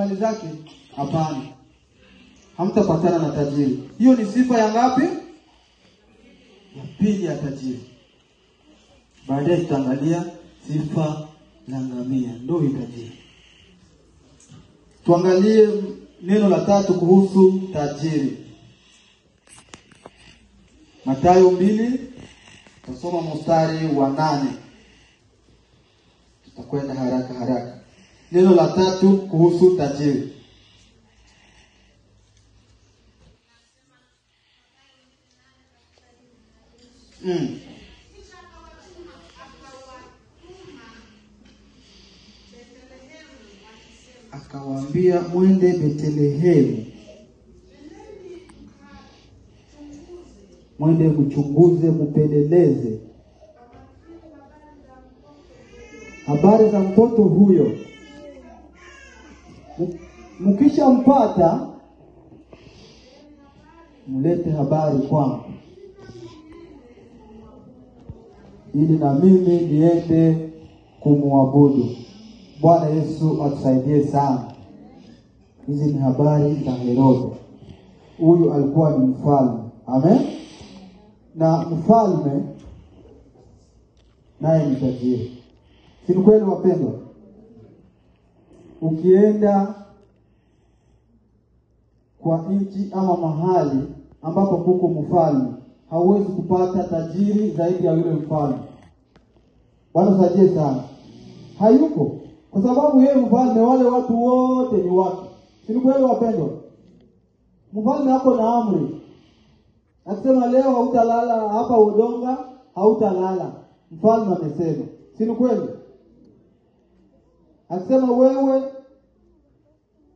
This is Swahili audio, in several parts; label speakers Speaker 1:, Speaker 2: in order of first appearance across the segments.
Speaker 1: mali zake? Hapana. Hamtapatana na tajiri. Hiyo ni sifa ya ngapi? Ya pili ya tajiri. Baadaye tutaangalia sifa la ngamia, ndio tajiri. Tuangalie neno la tatu kuhusu tajiri. Mathayo 2, tusoma mstari wa 8. Tutakwenda haraka. Neno la tatu kuhusu tajiri. Akawaambia, mwende Betlehemu, mwende mchunguze, mpeleleze habari za mtoto huyo. Mkisha mpata, mlete habari kwangu, ili na mimi niende kumwabudu. Bwana Yesu atusaidie sana. Hizi ni habari za Herode. Huyu alikuwa ni mfalme. Amen. Na mfalme naye ni tajiri. Si kweli wapendwa? Ukienda kwa nchi ama mahali ambapo kuko mfalme, hauwezi kupata tajiri zaidi ya yule mfalme. Bwana tusaidie sana. Hayupo. Kwa sababu yeye mfalme, wale watu wote ni wake. Si kweli wapendwa? Mfalme hapo na amri. Akisema leo hautalala hapa Udonga, hautalala. Mfalme amesema. Si kweli? Akisema wewe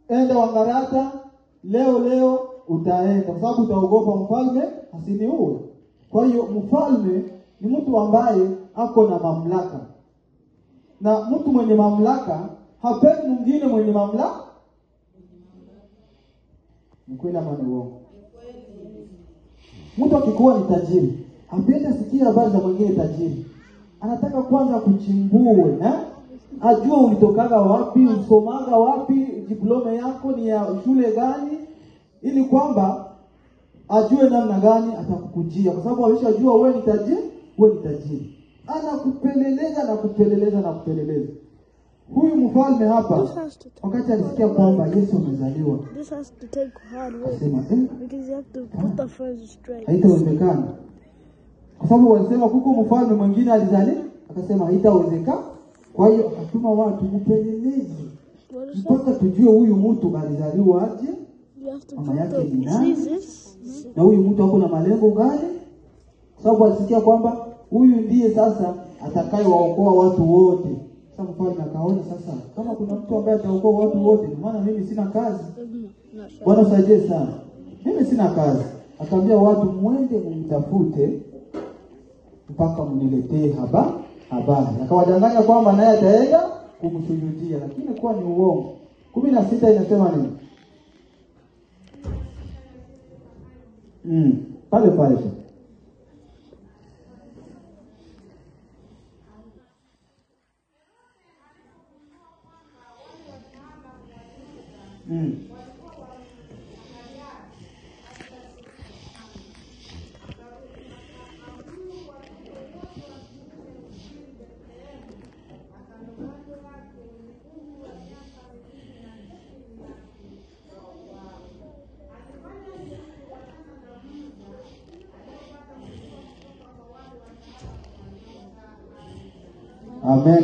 Speaker 1: enda Wangarata, leo utaenda, kwa sababu utaogopa mfalme asiniue. Kwa hiyo mfalme ni mtu ambaye ako na mamlaka. Na mtu mwenye mamlaka hapendi mwingine mwenye mamlaka. Ni kweli ama ni uongo? Mtu akikuwa ni tajiri, hapendi sikia habari za mwingine tajiri. Anataka kwanza kuchimbue, ajue ulitokaga wapi, usomaga wapi, diploma yako ni ya shule gani, ili kwamba ajue namna gani atakukujia, kwa sababu alishajua wewe ni tajiri. Anakupeleleza na kupeleleza. Huyu mfalme hapa, wakati alisikia kwamba Yesu amezaliwa,
Speaker 2: this has to take hard work,
Speaker 1: akasema
Speaker 2: because you have to put the first straight.
Speaker 1: Haitawezekana. Kwa sababu walisema kuko mfalme mwingine alizaliwa, akasema haitawezekana. Kwa hiyo akatuma watu mpelelezi, mpaka tujue huyu mtu alizaliwa aje, mama yake ni nani, na huyu mtu ako na malengo gani. Kwa sababu alisikia kwamba huyu ndiye sasa atakayewaokoa watu wote. Sasa mfalme akaona, sasa kama kuna mtu ambaye ataokoa watu wote, maana mimi sina kazi. Bwana usaidie sana. Mimi sina kazi. Akaambia watu, mwende mtafute mpaka mniletee habari. Akawadanganya kwamba naye ataenda kumsujudia, lakini kwa ni uongo. 16 inasema nini? Pale.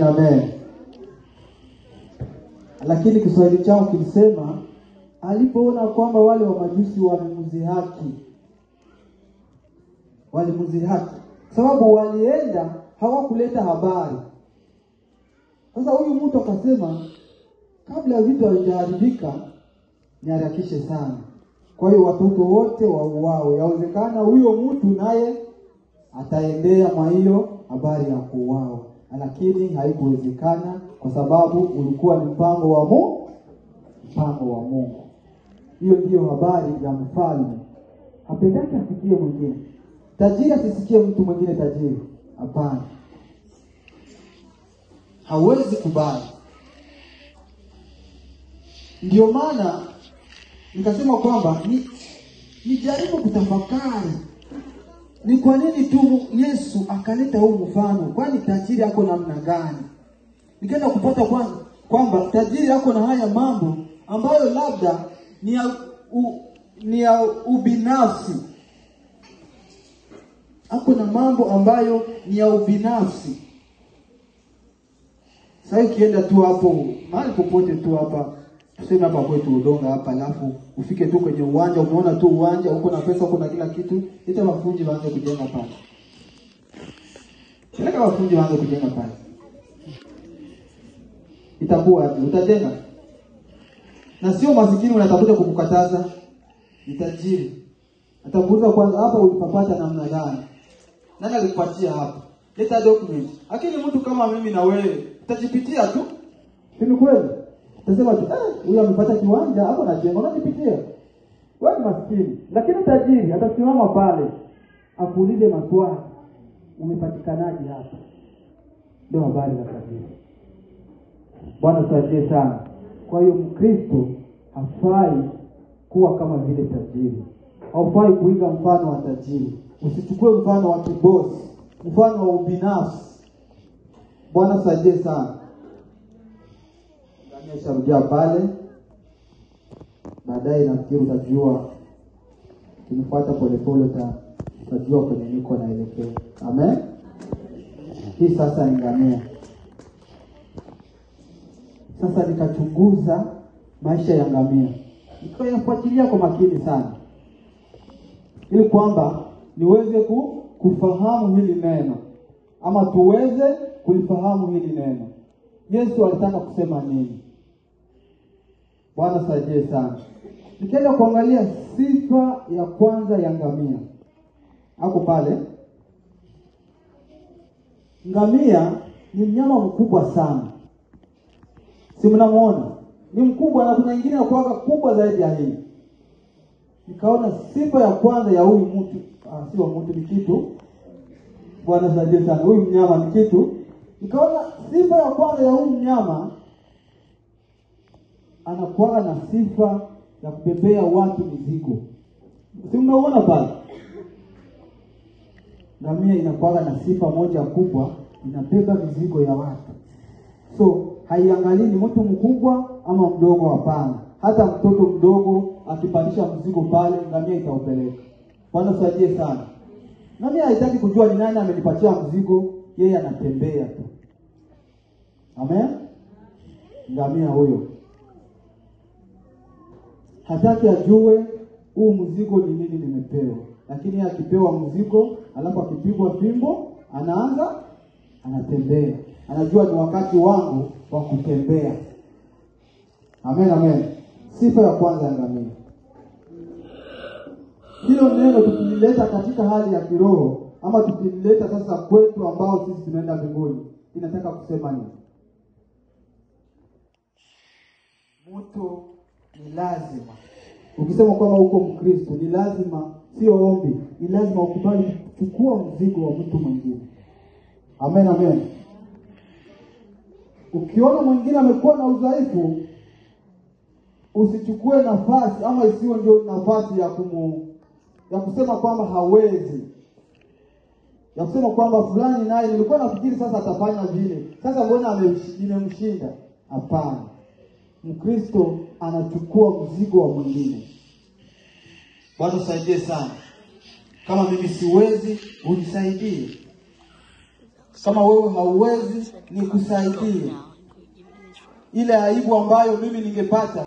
Speaker 1: Amen. Lakini Kiswahili chao kilisema, alipoona kwamba wale wa majusi walimudhihaki, sababu walienda hawakuleta habari. Sasa huyu mtu akasema, kabla vitu havijaharibika niharakishe sana. Kwa hiyo watoto wote wauawe. Yawezekana huyo mtu naye ataendea mwa hiyo habari ya kuuawa. Lakini haikuwezekana, kwa sababu ulikuwa ni mpango wa Mungu. Hiyo ndio habari ya mfalme. Hapendaki asikie mwingine. Tajiri asisikie mtu mwingine tajiri. Hapana. Hawezi kubali. Ndio maana nikasema kwamba nijaribu kutafakari ni kwa nini tu Yesu akaleta huu mfano, kwani tajiri yako namna gani? Nikaenda kupata kwamba tajiri yako na haya mambo ambayo labda ni ya ubinafsi. Ako na mambo ambayo ni ya ubinafsi. Sasa ukienda tu hapo mahali popote tu hapa, tuseme hapa kwetu Udonga hapa, alafu ufike tu kwenye uwanja, umeona tu uwanja, uko na pesa, uko na kila kitu, ita mafundi waanze kujenga pale. Peleka mafundi waanze kujenga pale. Itakuwa utajenga. Na sio masikini unatafuta kukukataza, ni tajiri. Atakuuliza kwanza, hapa ulipapata namna gani? Nani alikupatia hapa? Leta document. Lakini mtu kama mimi na wewe utajipitia tu. Ni kweli? Utasema tu, huyu amepata kiwanja hapo na jengo, unajipitia. Wewe ni maskini. Lakini tajiri atasimama pale akuulize maswali. Umepatikanaje hapa? Ndio habari za tajiri. Bwana tusaidie sana. Kwa hiyo Mkristo hafai kuwa kama vile tajiri. Haufai kuiga mfano wa tajiri. Usichukue mfano wa kibosi, mfano wa ubinafsi. Bwana tusaidie sana. Nimesharudia pale. Baadaye nafikiri utajua, kunifuata polepole utajua kwenye niko naelekea. Amen. Hii sasa ni ngamia. Sasa nikachunguza maisha ya ngamia. Nikayafuatilia kwa makini sana, ili kwamba niweze kufahamu hili neno, ama tuweze kulifahamu hili neno. Yesu alitaka kusema nini? Bwana saidie sana. Nikaenda kuangalia sifa ya kwanza ya ngamia. Hapo pale. Ngamia ni mnyama mkubwa sana. Si mnamuona? Ni mkubwa, na kuna nyingine inakuwa kubwa zaidi ya hii. Nikaona sifa ya kwanza ya huyu mtu, sio mtu, ni kitu. Bwana saidie sana. Huyu mnyama ni kitu. Nikaona sifa ya kwanza ya huyu mnyama, anakuwa na sifa ya kubebea watu mizigo. Si mnaona pale? Ngamia inakuwa na sifa moja kubwa, inabeba mizigo ya watu. So haiangalii ni mtu mkubwa ama mdogo, hapana. Hata mtoto mdogo akipandisha mzigo pale, ngamia itaupeleka. Bwana saidie sana. Ngamia haitaki kujua ni nani amenipatia mzigo, yeye anatembea tu. Amen. Ngamia huyo hataki ajue huu mzigo ni nini nimepewa, lakini yeye akipewa mzigo, alafu akipigwa fimbo, anatembea. Anajua ni wakati wangu wa kutembea. Amen, amen. Sifa ya kwanza ya ngamia. Hilo neno tukilileta katika hali ya kiroho, ama tukilileta sasa kwetu ambao sisi tunaenda mbinguni, inataka kusema nini? Mtu ni lazima, ukisema kwamba uko Mkristo, ni lazima, sio ombi, ni lazima ukubali kuchukua mzigo wa mtu mwingine. Amen, amen. Ukiona mwingine amekuwa na udhaifu, usichukue nafasi, ama isiwe ndio nafasi ya kusema kwamba hawezi. Ya kusema kwamba fulani naye nilikuwa nafikiri sasa atafanya vile, sasa mbona nimemshinda? Hapana. Mkristo anachukua mzigo wa mwingine. Bwana saidie sana. Kama mimi siwezi, unisaidie. Kama wewe hauwezi, nikusaidie. Ile aibu ambayo mimi ningepata